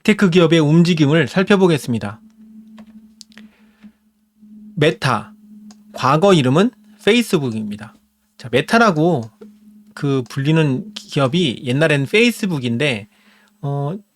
빅테크 기업의 움직임을 살펴보겠습니다. 메타, 과거 이름은 페이스북입니다. 자, 메타라고 불리는 기업이 옛날엔 페이스북인데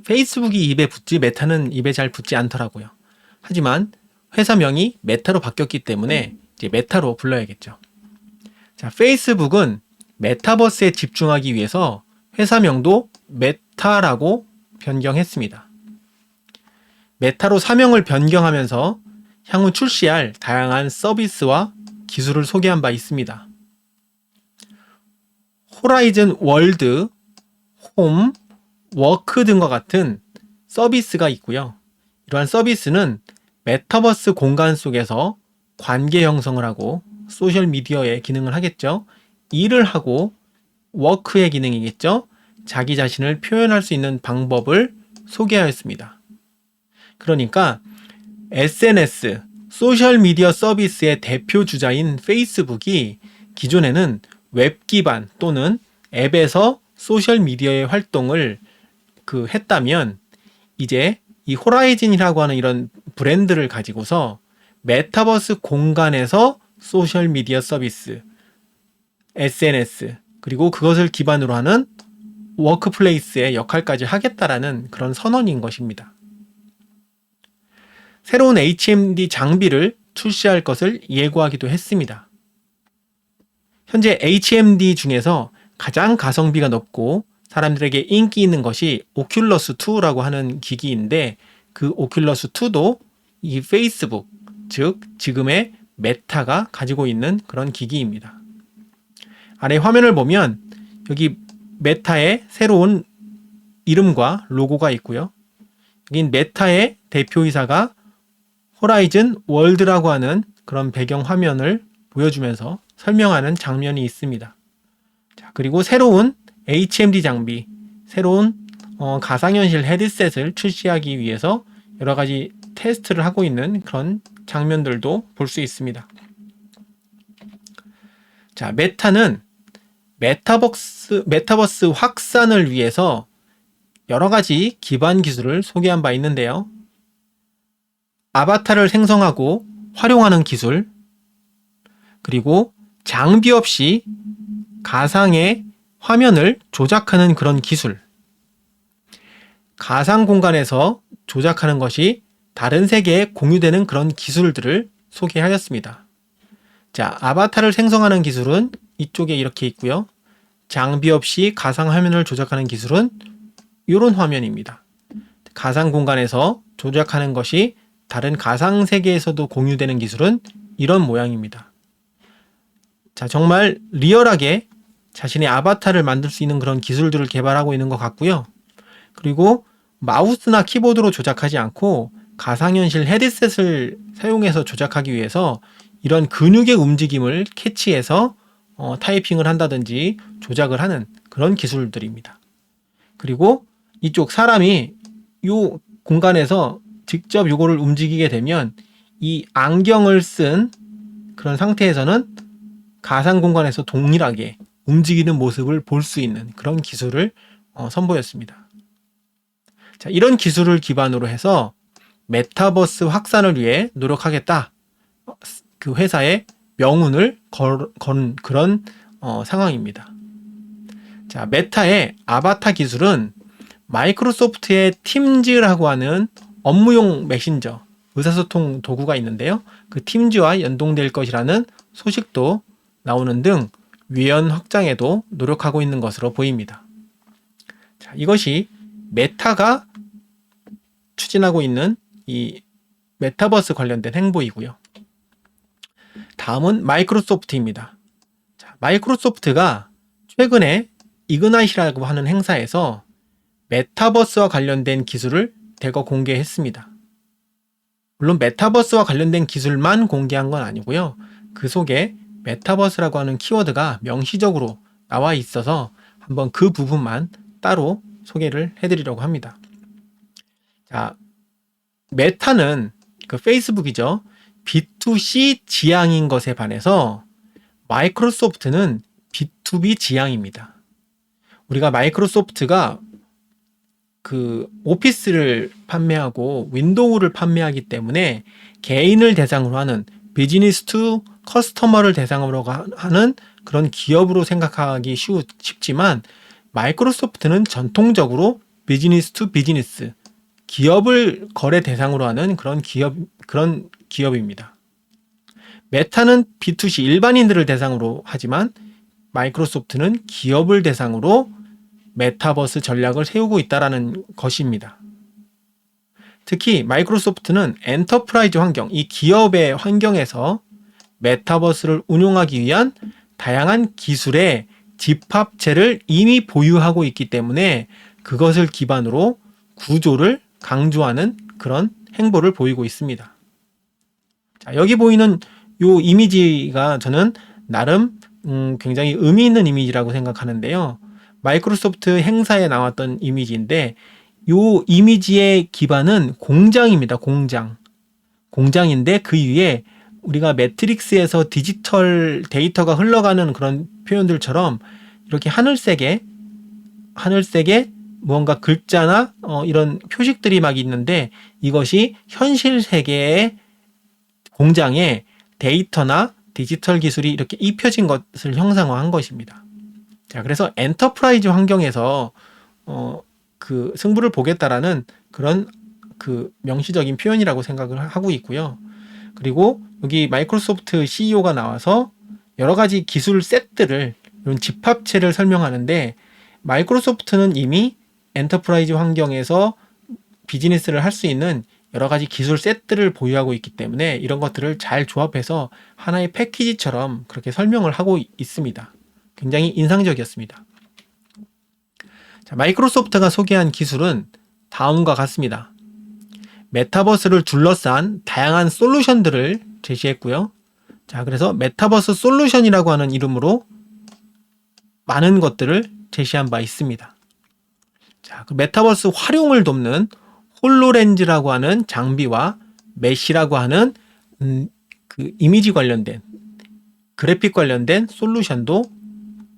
페이스북이 입에 붙지 메타는 입에 잘 붙지 않더라고요. 하지만 회사명이 메타로 바뀌었기 때문에 이제 메타로 불러야겠죠. 자, 페이스북은 메타버스에 집중하기 위해서 회사명도 메타라고 변경했습니다. 메타로 사명을 변경하면서 향후 출시할 다양한 서비스와 기술을 소개한 바 있습니다. 호라이즌 월드, 홈, 워크 등과 같은 서비스가 있고요. 이러한 서비스는 메타버스 공간 속에서 관계 형성을 하고 소셜미디어의 기능을 하겠죠. 일을 하고 워크의 기능이겠죠. 자기 자신을 표현할 수 있는 방법을 소개하였습니다. 그러니까 SNS, 소셜미디어 서비스의 대표 주자인 페이스북이 기존에는 웹 기반 또는 앱에서 소셜미디어의 활동을 했다면 이제 이 호라이즌이라고 하는 이런 브랜드를 가지고서 메타버스 공간에서 소셜미디어 서비스, SNS, 그리고 그것을 기반으로 하는 워크플레이스의 역할까지 하겠다라는 그런 선언인 것입니다. 새로운 HMD 장비를 출시할 것을 예고하기도 했습니다. 현재 HMD 중에서 가장 가성비가 높고 사람들에게 인기 있는 것이 오큘러스2라고 하는 기기인데 그 오큘러스2도 이 페이스북, 즉 지금의 메타가 가지고 있는 그런 기기입니다. 아래 화면을 보면 여기 메타의 새로운 이름과 로고가 있고요. 여기 메타의 대표이사가 호라이즌 월드라고 하는 그런 배경 화면을 보여주면서 설명하는 장면이 있습니다. 자, 그리고 새로운 HMD 장비, 새로운 가상현실 헤드셋을 출시하기 위해서 여러 가지 테스트를 하고 있는 그런 장면들도 볼 수 있습니다. 자, 메타는 메타버스 확산을 위해서 여러 가지 기반 기술을 소개한 바 있는데요. 아바타를 생성하고 활용하는 기술, 그리고 장비 없이 가상의 화면을 조작하는 그런 기술, 가상 공간에서 조작하는 것이 다른 세계에 공유되는 그런 기술들을 소개하였습니다. 자, 아바타를 생성하는 기술은 이쪽에 이렇게 있고요. 장비 없이 가상 화면을 조작하는 기술은 이런 화면입니다. 가상 공간에서 조작하는 것이 다른 가상 세계에서도 공유되는 기술은 이런 모양입니다. 자, 정말 리얼하게 자신의 아바타를 만들 수 있는 그런 기술들을 개발하고 있는 것 같고요. 그리고 마우스나 키보드로 조작하지 않고 가상현실 헤드셋을 사용해서 조작하기 위해서 이런 근육의 움직임을 캐치해서 타이핑을 한다든지 조작을 하는 그런 기술들입니다. 그리고 이쪽 사람이 이 공간에서 직접 이거를 움직이게 되면 이 안경을 쓴 그런 상태에서는 가상 공간에서 동일하게 움직이는 모습을 볼 수 있는 그런 기술을 선보였습니다. 자, 이런 기술을 기반으로 해서 메타버스 확산을 위해 노력하겠다. 그 회사의 명운을 건 그런 상황입니다. 자, 메타의 아바타 기술은 마이크로소프트의 팀즈라고 하는 업무용 메신저, 의사소통 도구가 있는데요. 그 팀즈와 연동될 것이라는 소식도 나오는 등 위원 확장에도 노력하고 있는 것으로 보입니다. 자, 이것이 메타가 추진하고 있는 이 메타버스 관련된 행보이고요. 다음은 마이크로소프트입니다. 자, 마이크로소프트가 최근에 이그나이트라고 하는 행사에서 메타버스와 관련된 기술을 대거 공개했습니다. 물론 메타버스와 관련된 기술만 공개한 건 아니고요. 그 속에 메타버스라고 하는 키워드가 명시적으로 나와 있어서 한번 그 부분만 따로 소개를 해드리려고 합니다. 자, 메타는 페이스북이죠. B2C 지향인 것에 반해서 마이크로소프트는 B2B 지향입니다. 우리가 마이크로소프트가 그 오피스를 판매하고 윈도우를 판매하기 때문에 개인을 대상으로 하는 비즈니스 투 커스터머를 대상으로 하는 그런 기업으로 생각하기 쉽지만 마이크로소프트는 전통적으로 비즈니스 투 비즈니스 기업을 거래 대상으로 하는 그런 기업입니다. 메타는 B2C 일반인들을 대상으로 하지만 마이크로소프트는 기업을 대상으로 메타버스 전략을 세우고 있다는 것입니다. 특히 마이크로소프트는 엔터프라이즈 환경, 이 기업의 환경에서 메타버스를 운용하기 위한 다양한 기술의 집합체를 이미 보유하고 있기 때문에 그것을 기반으로 구조를 강조하는 그런 행보를 보이고 있습니다. 자, 여기 보이는 이 이미지가 저는 나름 굉장히 의미 있는 이미지라고 생각하는데요. 마이크로소프트 행사에 나왔던 이미지인데 이 이미지의 기반은 공장입니다. 공장인데 그 위에 우리가 매트릭스에서 디지털 데이터가 흘러가는 그런 표현들처럼 이렇게 하늘색에 무언가 글자나 이런 표식들이 막 있는데 이것이 현실 세계의 공장에 데이터나 디지털 기술이 이렇게 입혀진 것을 형상화한 것입니다. 자, 그래서 엔터프라이즈 환경에서 그 승부를 보겠다라는 그런 그 명시적인 표현이라고 생각을 하고 있고요. 그리고 여기 마이크로소프트 CEO가 나와서 여러 가지 기술 셋들을 이런 집합체를 설명하는데 마이크로소프트는 이미 엔터프라이즈 환경에서 비즈니스를 할 수 있는 여러 가지 기술 셋들을 보유하고 있기 때문에 이런 것들을 잘 조합해서 하나의 패키지처럼 그렇게 설명을 하고 있습니다. 굉장히 인상적이었습니다. 자, 마이크로소프트가 소개한 기술은 다음과 같습니다. 메타버스를 둘러싼 다양한 솔루션들을 제시했고요. 자, 그래서 메타버스 솔루션이라고 하는 이름으로 많은 것들을 제시한 바 있습니다. 자, 그 메타버스 활용을 돕는 홀로렌즈라고 하는 장비와 메시라고 하는 그 이미지 관련된 그래픽 관련된 솔루션도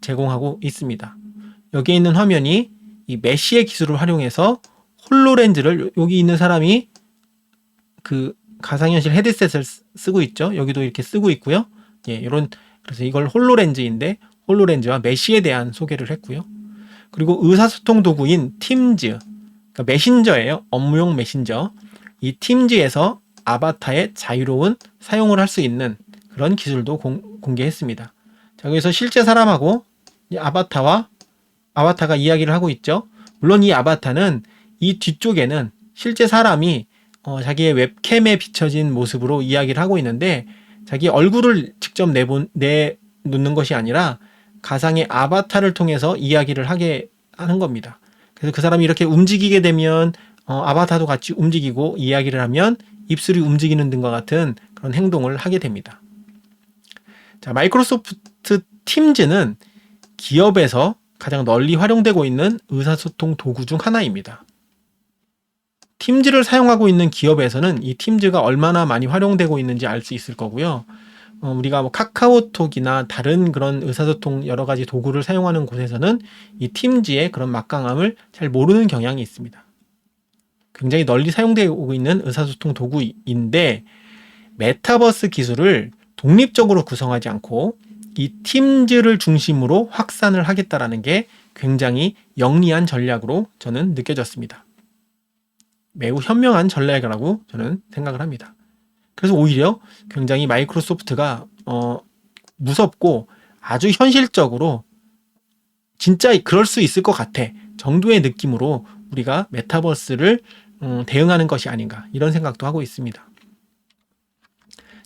제공하고 있습니다. 여기에 있는 화면이 이 메시의 기술을 활용해서 홀로렌즈를 여기 있는 사람이 그 가상현실 헤드셋을 쓰고 있죠. 여기도 이렇게 쓰고 있고요. 예, 그래서 이걸 홀로렌즈인데 홀로렌즈와 메시에 대한 소개를 했고요. 그리고 의사소통 도구인 팀즈, 그러니까 메신저예요. 업무용 메신저. 이 팀즈에서 아바타의 자유로운 사용을 할 수 있는 그런 기술도 공개했습니다. 자, 여기서 실제 사람하고 이 아바타가 이야기를 하고 있죠. 물론 이 아바타는 이 뒤쪽에는 실제 사람이 자기의 웹캠에 비춰진 모습으로 이야기를 하고 있는데 자기 얼굴을 직접 내놓는 것이 아니라 가상의 아바타를 통해서 이야기를 하게 하는 겁니다. 그래서 그 사람이 이렇게 움직이게 되면 아바타도 같이 움직이고 이야기를 하면 입술이 움직이는 등과 같은 그런 행동을 하게 됩니다. 자, 마이크로소프트 팀즈는 기업에서 가장 널리 활용되고 있는 의사소통 도구 중 하나입니다. 팀즈를 사용하고 있는 기업에서는 이 팀즈가 얼마나 많이 활용되고 있는지 알 수 있을 거고요. 우리가 뭐 카카오톡이나 다른 그런 의사소통 여러 가지 도구를 사용하는 곳에서는 이 팀즈의 그런 막강함을 잘 모르는 경향이 있습니다. 굉장히 널리 사용되고 있는 의사소통 도구인데 메타버스 기술을 독립적으로 구성하지 않고 이 팀즈를 중심으로 확산을 하겠다라는 게 굉장히 영리한 전략으로 저는 느껴졌습니다. 매우 현명한 전략이라고 저는 생각을 합니다. 그래서 오히려 굉장히 마이크로소프트가 무섭고 아주 현실적으로 진짜 그럴 수 있을 것 같아 정도의 느낌으로 우리가 메타버스를 대응하는 것이 아닌가 이런 생각도 하고 있습니다.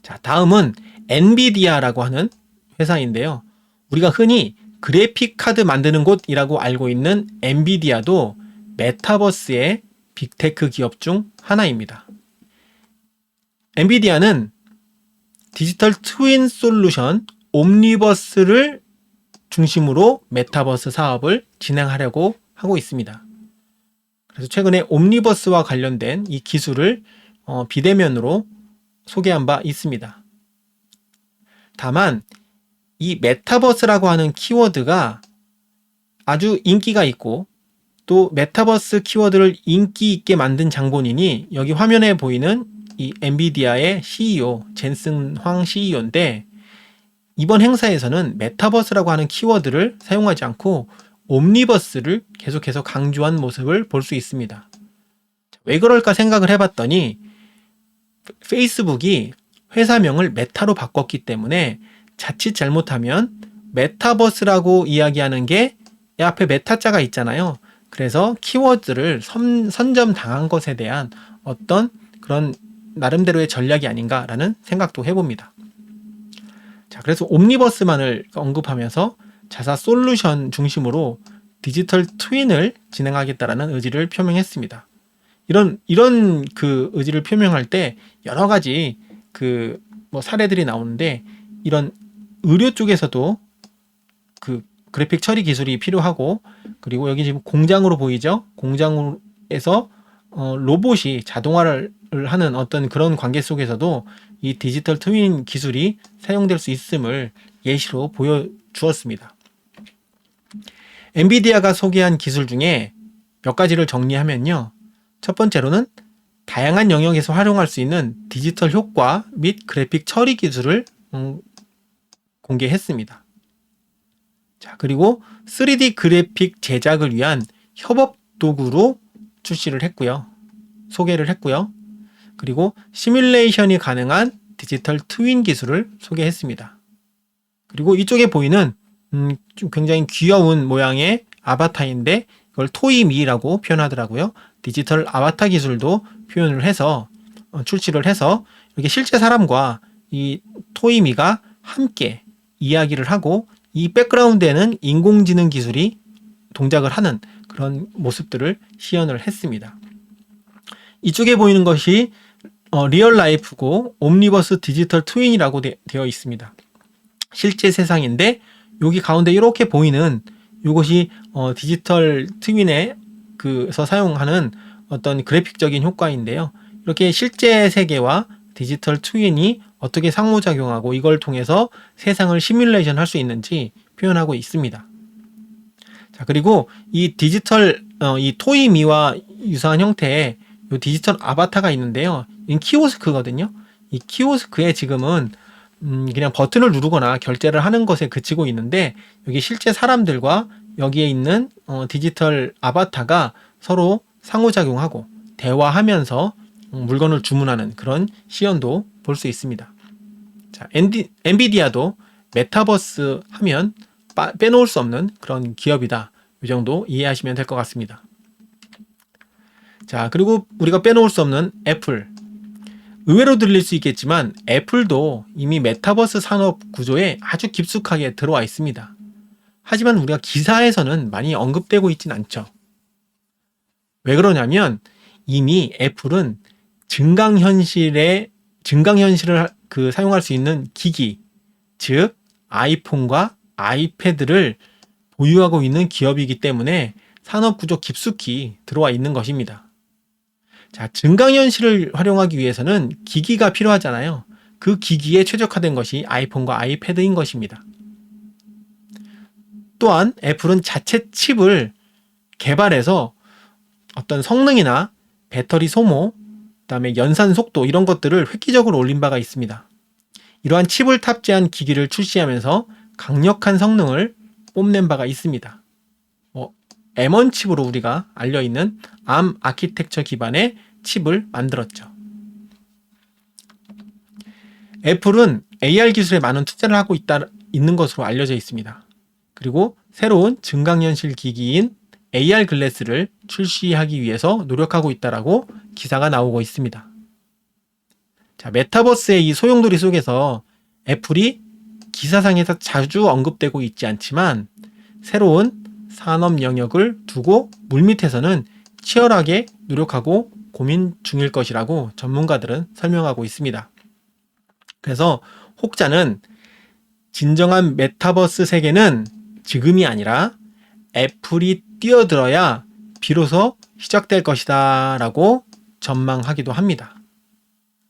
자, 다음은 엔비디아라고 하는 회사인데요. 우리가 흔히 그래픽 카드 만드는 곳이라고 알고 있는 엔비디아도 메타버스의 빅테크 기업 중 하나입니다. 엔비디아는 디지털 트윈 솔루션 옴니버스를 중심으로 메타버스 사업을 진행하려고 하고 있습니다. 그래서 최근에 옴니버스와 관련된 이 기술을 비대면으로 소개한 바 있습니다. 다만 이 메타버스라고 하는 키워드가 아주 인기가 있고 또 메타버스 키워드를 인기 있게 만든 장본인이 여기 화면에 보이는 이 엔비디아의 CEO 젠슨 황 CEO인데, 이번 행사에서는 메타버스라고 하는 키워드를 사용하지 않고 옴니버스를 계속해서 강조한 모습을 볼 수 있습니다. 왜 그럴까 생각을 해봤더니 페이스북이 회사명을 메타로 바꿨기 때문에 자칫 잘못하면 메타버스라고 이야기하는 게 앞에 메타자가 있잖아요. 그래서 키워드를 선점 당한 것에 대한 어떤 그런 나름대로의 전략이 아닌가라는 생각도 해봅니다. 자, 그래서 옴니버스만을 언급하면서 자사 솔루션 중심으로 디지털 트윈을 진행하겠다라는 의지를 표명했습니다. 이런 그 의지를 표명할 때 여러 가지 그 뭐 사례들이 나오는데, 이런 의료 쪽에서도 그 그래픽 처리 기술이 필요하고, 그리고 여기 지금 공장으로 보이죠? 공장에서 로봇이 자동화를 하는 어떤 그런 관계 속에서도 이 디지털 트윈 기술이 사용될 수 있음을 예시로 보여주었습니다. 엔비디아가 소개한 기술 중에 몇 가지를 정리하면요. 첫 번째로는 다양한 영역에서 활용할 수 있는 디지털 효과 및 그래픽 처리 기술을 공개했습니다. 자, 그리고 3D 그래픽 제작을 위한 협업 도구로 출시를 했고요. 소개를 했고요. 그리고 시뮬레이션이 가능한 디지털 트윈 기술을 소개했습니다. 그리고 이쪽에 보이는 좀 굉장히 귀여운 모양의 아바타인데 이걸 토이미라고 표현하더라고요. 디지털 아바타 기술도 표현을 해서 출시를 해서 이렇게 실제 사람과 이 토이미가 함께 이야기를 하고 이 백그라운드에는 인공지능 기술이 동작을 하는 그런 모습들을 시연을 했습니다. 이쪽에 보이는 것이 리얼 라이프고 옴니버스 디지털 트윈이라고 되어 있습니다. 실제 세상인데 여기 가운데 이렇게 보이는 이것이 디지털 트윈에서 사용하는 어떤 그래픽적인 효과인데요. 이렇게 실제 세계와 디지털 트윈이 어떻게 상호작용하고 이걸 통해서 세상을 시뮬레이션 할 수 있는지 표현하고 있습니다. 자, 그리고 이 디지털 이 토이미와 유사한 형태의 이 디지털 아바타가 있는데요. 이 키오스크거든요. 이 키오스크에 지금은 그냥 버튼을 누르거나 결제를 하는 것에 그치고 있는데, 여기 실제 사람들과 여기에 있는 디지털 아바타가 서로 상호작용하고 대화하면서 물건을 주문하는 그런 시연도 볼 수 있습니다. 자, 엔비디아도 메타버스 하면 빼놓을 수 없는 그런 기업이다. 이 정도 이해하시면 될 것 같습니다. 자, 그리고 우리가 빼놓을 수 없는 애플. 의외로 들릴 수 있겠지만 애플도 이미 메타버스 산업 구조에 아주 깊숙하게 들어와 있습니다. 하지만 우리가 기사에서는 많이 언급되고 있진 않죠. 왜 그러냐면 이미 애플은 증강현실을 사용할 수 있는 기기, 즉 아이폰과 아이패드를 보유하고 있는 기업이기 때문에 산업 구조 깊숙이 들어와 있는 것입니다. 자, 증강현실을 활용하기 위해서는 기기가 필요하잖아요. 그 기기에 최적화된 것이 아이폰과 아이패드인 것입니다. 또한 애플은 자체 칩을 개발해서 어떤 성능이나 배터리 소모, 그다음에 연산 속도 이런 것들을 획기적으로 올린 바가 있습니다. 이러한 칩을 탑재한 기기를 출시하면서 강력한 성능을 뽐낸 바가 있습니다. M1 칩으로 우리가 알려있는 ARM 아키텍처 기반의 칩을 만들었죠. 애플은 AR 기술에 많은 투자를 하고 있는 것으로 알려져 있습니다. 그리고 새로운 증강현실 기기인 AR 글래스를 출시하기 위해서 노력하고 있다라고 기사가 나오고 있습니다. 자, 메타버스의 이 소용돌이 속에서 애플이 기사상에서 자주 언급되고 있지 않지만 새로운 산업 영역을 두고 물밑에서는 치열하게 노력하고 고민 중일 것이라고 전문가들은 설명하고 있습니다. 그래서 혹자는 진정한 메타버스 세계는 지금이 아니라 애플이 뛰어들어야 비로소 시작될 것이다 라고 전망하기도 합니다.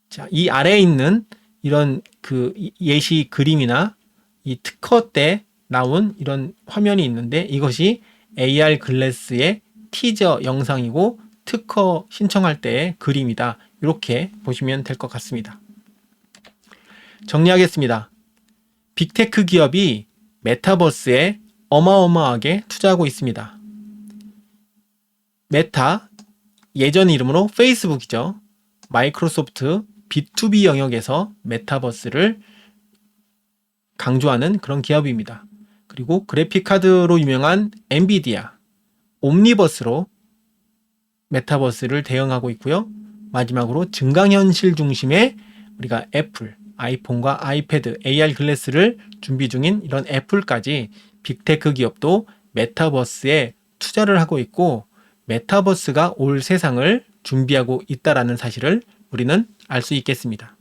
자, 이 아래에 있는 이런 그 예시 그림이나 이 특허 때 나온 이런 화면이 있는데 이것이 AR 글래스의 티저 영상이고 특허 신청할 때의 그림이다. 이렇게 보시면 될 것 같습니다. 정리하겠습니다. 빅테크 기업이 메타버스에 어마어마하게 투자하고 있습니다. 메타, 예전 이름으로 페이스북이죠. 마이크로소프트 B2B 영역에서 메타버스를 강조하는 그런 기업입니다. 그리고 그래픽카드로 유명한 엔비디아, 옴니버스로 메타버스를 대응하고 있고요. 마지막으로 증강현실 중심의 우리가 애플, 아이폰과 아이패드, AR 글래스를 준비 중인 이런 애플까지 빅테크 기업도 메타버스에 투자를 하고 있고 메타버스가 올 세상을 준비하고 있다라는 사실을 우리는 알 수 있겠습니다.